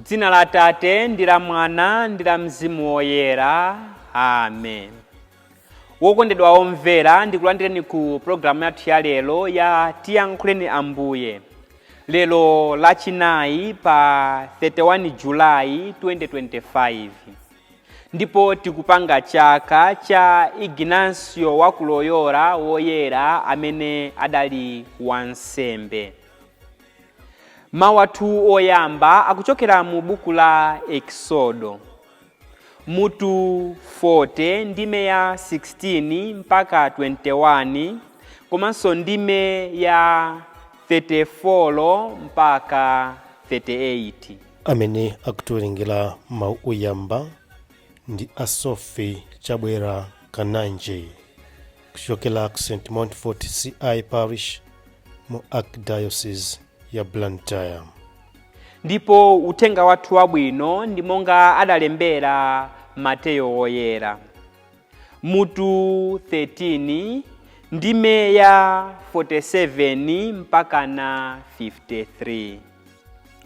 M'dzina la Atate ndi la Mwana ndi la Mzimu Woyera. Amen. Wokondedwa omvera, ndikulandireni ku programu yathu ya lero ya Tiyankhuleni Ambuye. Lero lachinayi pa 31 Julayi 2025. Ndipo tikupanga chaka cha Ignasio wa ku Loyola woyera amene adali wansembe. Mawu athu oyamba akuchokera mu buku la Exodo. Mutu 40 ndime ya 16 mpaka 21, komanso ndime ya 34 mpaka 38. Amene akutuwerengera mawu oyamba ndi Asofi Chabwera Kananje kuchokera ku St. Montfort CI Parish mu Archdiocese ya Blantyre. Ndipo uthenga wathu wabwino ndi monga adalembera Mateyo woyera. Mutu 13 ndime ya 47 mpaka na 53.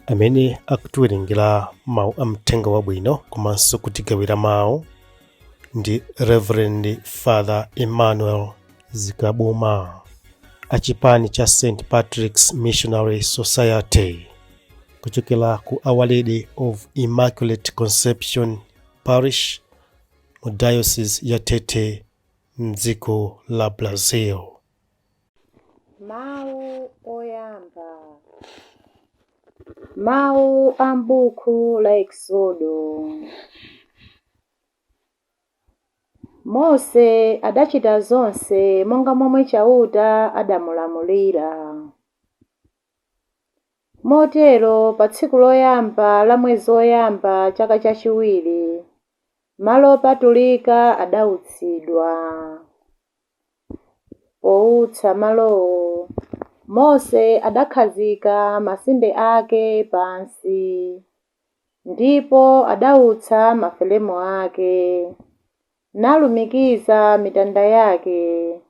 Amene akutuwerengera mawu amthenga wabwino komanso kutigawira mawu ndi Reverend Father Emmanuel Zikabuma achipani cha St. Patrick's Missionary Society kuchokera ku Our Lady of Immaculate Conception Parish mu Diocese ya Tete mdziko la Brazil. Mawu oyamba. Mawu a m'buku la Exodo. Mose adachita zonse monga momwe Chauta adamulamulira. Motero pa tsiku loyamba la mwezi woyamba chaka chachiwiri, malo opatulika adautsidwa. Poutsa malowo, Mose adakhazika masimbe ake pansi, ndipo adautsa maferemu ake, nalumikiza mitanda yake,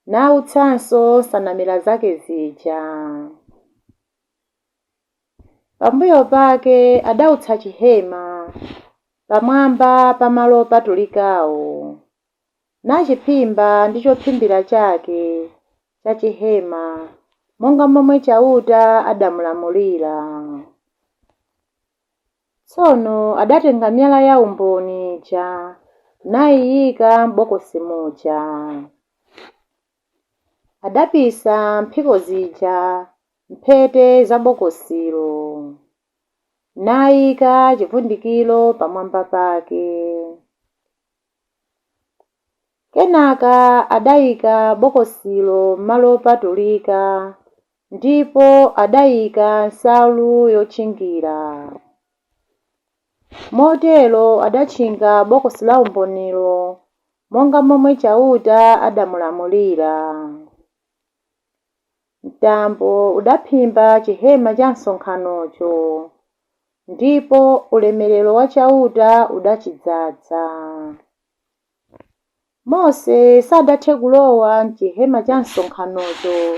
nautsanso nsanamira zake zija. Pambuyo pake adautsa chihema pamwamba pa malo opatulikawo, nachiphimba ndi chophimbira chake cha chihema monga momwe Chauta adamulamulira. Tsono adatenga miyala ya umboni ija nayiyika m'bokosi muja. Adapisa mphiko zija mphete za bokosilo, nayika chivundikiro pamwamba pake. Kenaka adayika bokosilo m'malo opatulika, ndipo adayika nsalu yotchingira. Motero adatchinga bokosi la umbonilo monga momwe Chauta adamulamulira. Mtambo udaphimba chihema cha msonkhanocho, ndipo ulemerero wa Chauta udachidzaza. Mose sadathe kulowa m'chihema cha msonkhanocho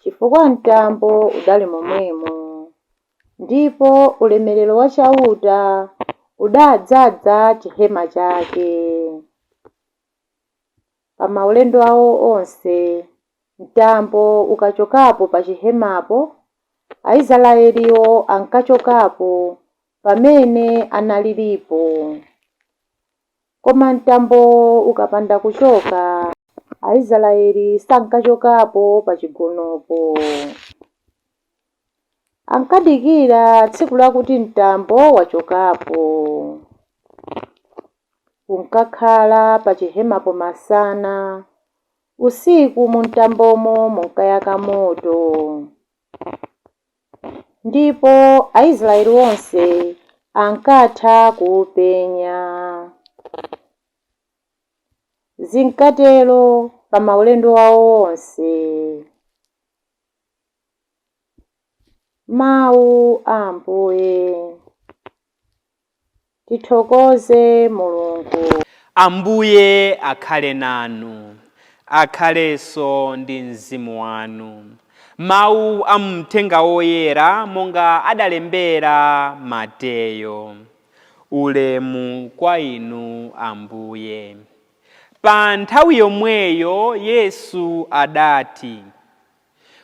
chifukwa mtambo udali momwemo, ndipo ulemerero wa Chauta udadzaza chihema chake. Pa maulendo awo onse, mtambo ukachokapo pa chihemapo, Aisraeliwo ankachokapo pamene analilipo. Koma mtambo ukapanda kuchoka, Aisraeli sankachokapo pa chigonopo. Ankadikira tsiku lakuti mtambo wachokapo. Unkakhala pa chihemapo masana, usiku mu mtambomo munkayaka moto. Ndipo Aisraeli onse ankatha kuupenya. Zinkatero pa maulendo awo onse. Mawu a Ambuye. Tithokoze Mulungu. Ambuye akhale nanu, akhalenso ndi mzimu wanu. Mawu a mthenga woyera monga adalembera Mateyo. Ulemu kwa inu Ambuye. Pa nthawi yomweyo Yesu adati,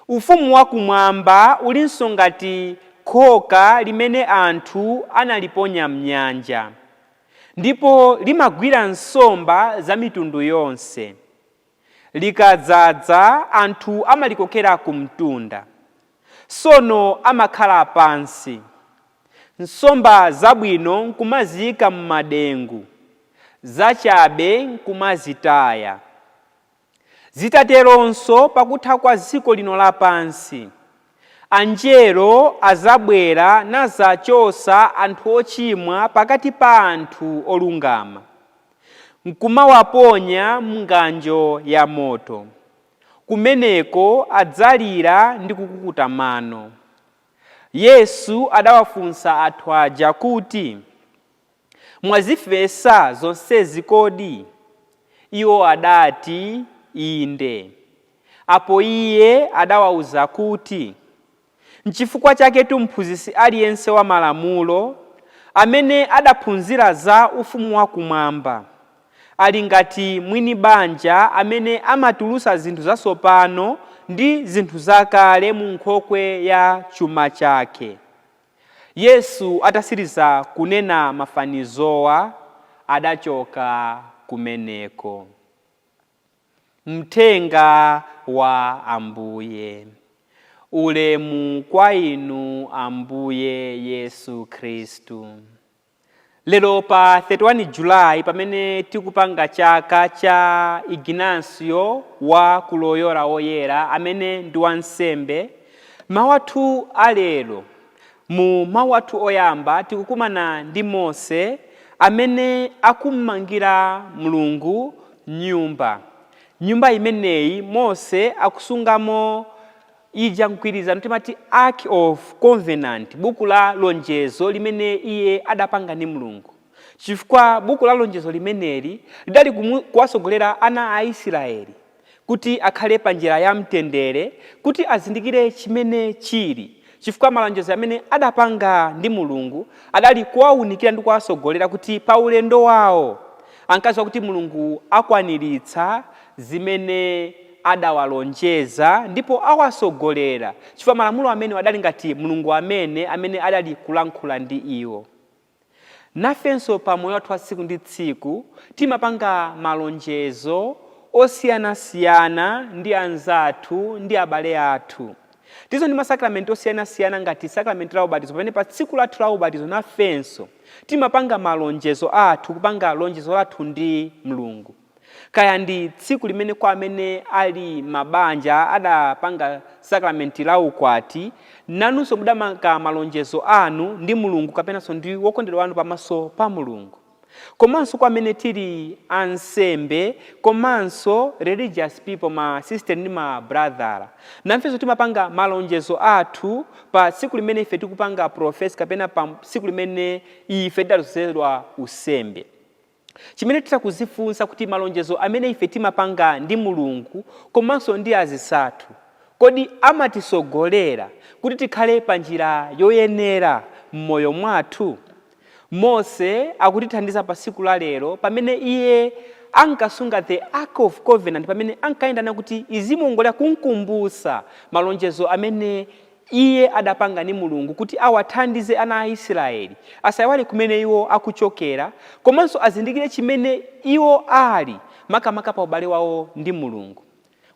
ufumu wakumwamba ulinso ngati khoka limene anthu analiponya m'nyanja, ndipo limagwira nsomba za mitundu yonse. Likadzaza anthu amalikokera ku mtunda, sono amakhala pansi. Nsomba zabwino nkumaziyika m'madengu, zachabe nkumazitaya. Zitateronso pakutha kwa dziko lino lapansi, anjelo azabwera nazachosa anthu ochimwa pakati pa anthu olungama, nkumawaponya m'ng'anjo ya moto. Kumeneko adzalira ndi kukukuta mano. Yesu adawafunsa anthu aja kuti, mwazifesa zonsezi kodi? Iwo adati, inde. Apo iye adawauza kuti, n'chifukwa chaketu mphunzitsi aliyense wa malamulo amene adaphunzira za ufumu wakumwamba ali ngati mwini banja amene amatulusa zinthu zatsopano ndi zinthu zakale mu nkhokwe ya chuma chake. Yesu atasiriza kunena mafanizowa adachoka kumeneko. Mthenga wa Ambuye. Ulemu kwa inu Ambuye Yesu Kristu. Lero pa 31 Julai pamene tikupanga chaka cha Ignasio wa ku Loyola Oyera amene ndi wansembe, mawu athu alero. Mu mawu athu oyamba tikukumana ndi Mose amene akummangira Mulungu nyumba. Nyumba imeneyi Mose akusungamo ija mgwirizano timati Ark of Covenant, buku la lonjezo limene iye adapanga ndi Mulungu. Chifukwa buku la lonjezo limeneli lidali kuwasogolera ana a Israeli kuti akhale pa njira ya mtendere, kuti azindikire chimene chili. Chifukwa malonjezo amene adapanga ndi Mulungu adali kuwaunikira ndi kuwasogolera kuti pa ulendo wawo ankaziwa kuti Mulungu akwaniritsa zimene adawalonjeza ndipo awasogolera. Chifukwa malamulo amene adali ngati Mulungu amene adali kulankhula ndi iwo. Nafenso pa moyo wathu wa tsiku ndi tsiku timapanga malonjezo osiyanasiyana ndi anzathu ndi abale athu. Tizo ndi masakramenti osiyanasiyana ngati sakramenti la ubatizo. Pamene pa tsiku lathu la ubatizo nafenso timapanga malonjezo athu, kupanga lonjezo lathu ndi Mulungu. Kaya ndi tsiku limene kwa amene ali mabanja adapanga sakramenti la ukwati, nanunso mudamanga malonjezo anu ndi Mulungu kapenanso ndi wokondedwa wanu pamaso pa Mulungu. Komanso kwa amene tili ansembe, komanso religious people, ma sister ndi ma brother, nafenso timapanga malonjezo athu pa tsiku limene ife tikupanga profesi kapena pa tsiku limene ife tidadzozedwa usembe. Chimene titakuzifunsa kuti malonjezo amene ife timapanga ndi Mulungu komanso ndi azisathu, kodi amatisogolera kuti tikhale pa njira yoyenera m'moyo mwathu? Mose akutithandiza pa tsiku la lero pamene iye ankasunga the Ark of Covenant, pamene ankayendana kuti izimongolera kunkumbusa malonjezo amene iye adapanga ndi Mulungu kuti awathandize ana a Israeli asaiwale kumene iwo akuchokera, komanso azindikire chimene iwo ali makamaka pa ubale wawo ndi Mulungu.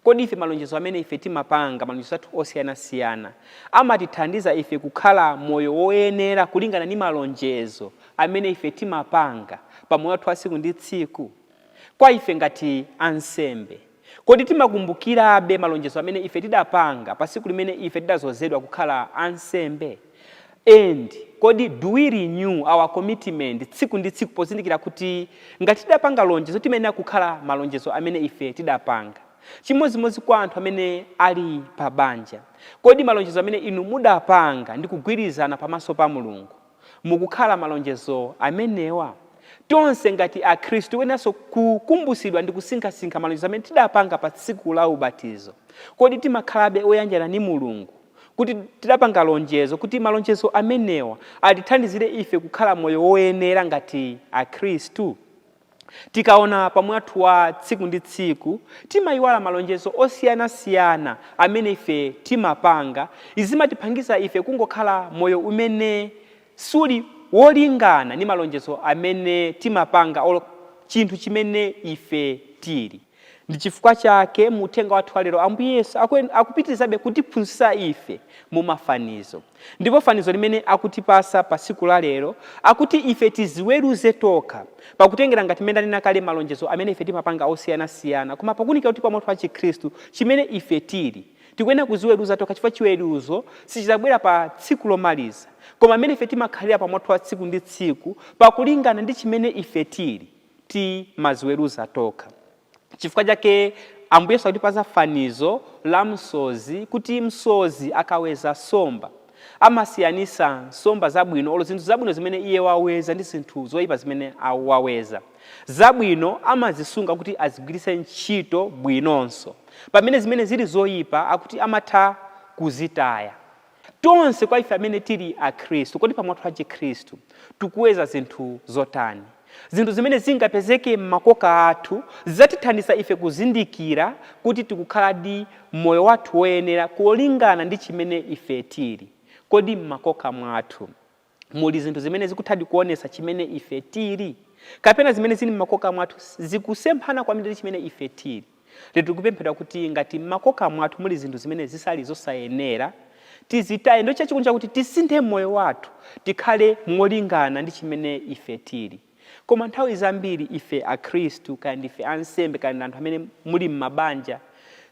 Kodi ife malonjezo amene ife timapanga, malonjezo athu osiyanasiyana, amatithandiza ife kukhala moyo woyenera kulingana ndi malonjezo amene ife timapanga pa moyo wathu wa tsiku ndi tsiku? Kwa ife ngati ansembe, kodi timakumbukirabe malonjezo amene ife tidapanga pa tsiku limene ife tidadzozedwa kukhala ansembe? And kodi do we renew our commitment tsiku ndi tsiku pozindikira kuti ngati tidapanga lonjezo timayenera kukhala malonjezo amene ife tidapanga? Chimodzimodzi kwa anthu amene ali pa banja, kodi malonjezo amene inu mudapanga ndi kugwirizana pamaso pa Mulungu mukukhala malonjezo amenewa? tonse ngati akhristu wenanso kukumbusidwa ndi kusinkhasinkha malonjezo amene tidapanga pa tsiku la ubatizo. Kodi timakhalabe oyanjana ndi Mulungu kuti tidapanga lonjezo kuti malonjezo amenewa atithandizire ife kukhala moyo woyenera ngati akhristu? Tikaona pamwathu wa tsiku ndi tsiku timayiwala malonjezo osiyanasiyana amene ife timapanga. Izi zimatipangisa ife kungokhala moyo umene suli wolingana ndi malonjezo amene timapanga chinthu chimene ife tili. Ndi chifukwa chake mu uthenga wathu lero Ambuye Yesu akupitirizabe kutiphunzitsa ife mu mafanizo. Ndipo fanizo limene akutipasa pa tsiku la lero akuti ife tiziweruze tokha pakutengera ngati mmene ndanena kale malonjezo amene ife timapanga osiyanasiyana, koma pakunika kuti pamwathu wa Chikhristu chimene ife tili tikuyenera kuziweruza tokha, chifukwa chiweruzo sichizabwera pa tsiku lomaliza, koma amene ife timakhalira pamwathu wa tsiku ndi tsiku pakulingana ndi chimene ife tili timaziweruza tokha. Chifukwa chake Ambuye Yesu akutipasa fanizo la msozi kuti msozi akaweza nsomba amasiyanisa nsomba zabwino olo zinthu zabwino zimene iye waweza ndi zinthu zoyipa zimene waweza. Zabwino amazisunga kuti azigwiritse ntchito bwinonso, pamene zimene zili zoyipa akuti amatha kuzitaya. Tonse kwa ife amene tili akhristu, kodi pamwathu wa Chikhristu tikuweza zinthu zotani? Zinthu zimene zingapezeke m'makoka athu zidzatithandiza ife kuzindikira kuti tikukhala ndi moyo wathu woyenera kulingana ndi chimene ife tili. Kodi m'makoka mwathu muli zinthu zimene zikuthadi kuonesa chimene ife tili, kapena zimene zili m'makoka mwathu zikusemphana kwambiri ndi chimene ife tili? Lero tikupemphedwa kuti ngati m'makoka mwathu muli zinthu zimene zisali zosayenera tizitaye. Ndo chachikulu chakuti tisinthe moyo wathu tikhale molingana ndi chimene ife tili. Koma nthawi zambiri ife akhristu kaya ndife ansembe kaya anthu amene muli m'mabanja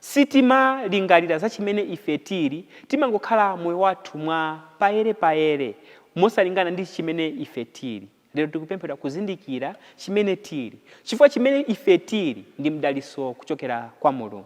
sitimalingalira za chimene ife tili, timangokhala moyo wathu mwa payere mosalingana ndi chimene ife tili. Lero tikupemphedwa kuzindikira chimene tili, chifukwa chimene ife tili ndi mdaliso kuchokera kwa Mulungu.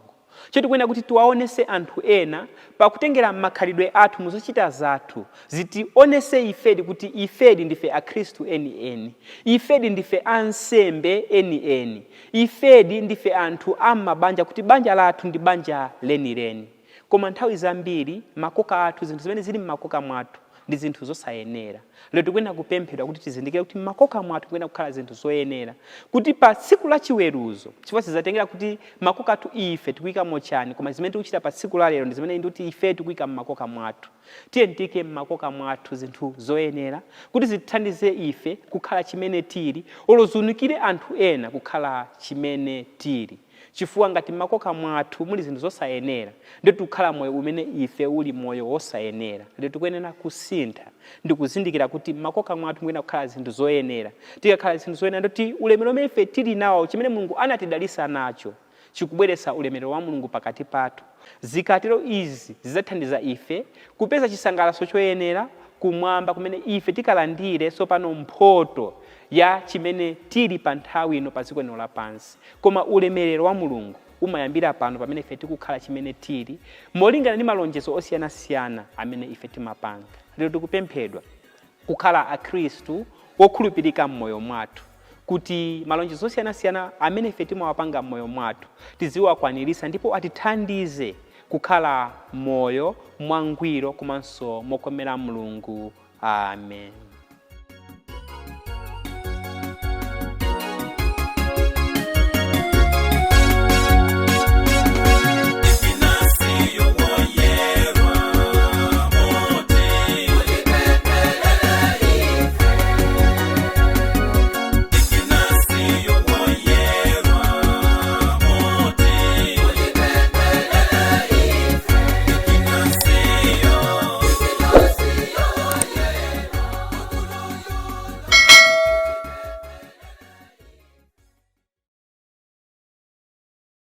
Tikuyenera kuti tiwaonese anthu ena pakutengera makhalidwe athu muzochita zathu zitionese ifedi kuti ifedi ndife akhristu eni, ifedi ndife ansembe eni, ifedi ndife anthu am'mabanja kuti banja lathu ndi banja leni. Koma nthawi zambiri makoka athu, zinthu zimene zili m'makoka mwathu ndi zinthu zosayenera. Lero tikuyenera kupemphedwa kuti tizindikire kuti m'makoka mwathu tikuyenera kukhala zinthu zoyenera, kuti pa tsiku la chiweruzo chifukwa sizatengera kuti makoka athu ife tikuyika mochani, koma zimene tikuchita pa tsiku la lero ndi zimene ndikuti ife tikuyika m'makoka mwathu. Tiye tiyike m'makoka mwathu zinthu zoyenera kuti zitithandize ife kukhala chimene tili, olozunikire anthu ena kukhala chimene tili. Chifukwa ngati m'makoka mwathu muli zinthu zosayenera ndi tikukhala moyo umene ife uli moyo wosayenera. Lero tikuyenera kusintha ndi kuzindikira kuti m'makoka mwathu tikuyenera kukhala zinthu zoyenera. Tikakhala zinthu zoyenera ndoti ulemerero umene ife tili nawo, chimene Mulungu anatidalisa nacho, chikubweretsa ulemerero wa Mulungu pakati pathu. Zikatero izi zidzathandiza ife kupeza chisangalalo choyenera kumwamba kumene ife tikalandire sopano mphoto ya chimene tili pa nthawi ino pa dziko lino lapansi. Koma ulemerero wa Mulungu umayambira pano pamene ife tikukhala chimene tili molingana ndi malonjezo osiyanasiyana amene ife timapanga. Lero tikupemphedwa kukhala akhristu wokhulupirika m'moyo mwathu, kuti malonjezo osiyanasiyana amene ife timawapanga m'moyo mwathu tiziwakwanirisa ndipo atithandize kukhala moyo mwangwiro komanso mokomera Mulungu. Amen.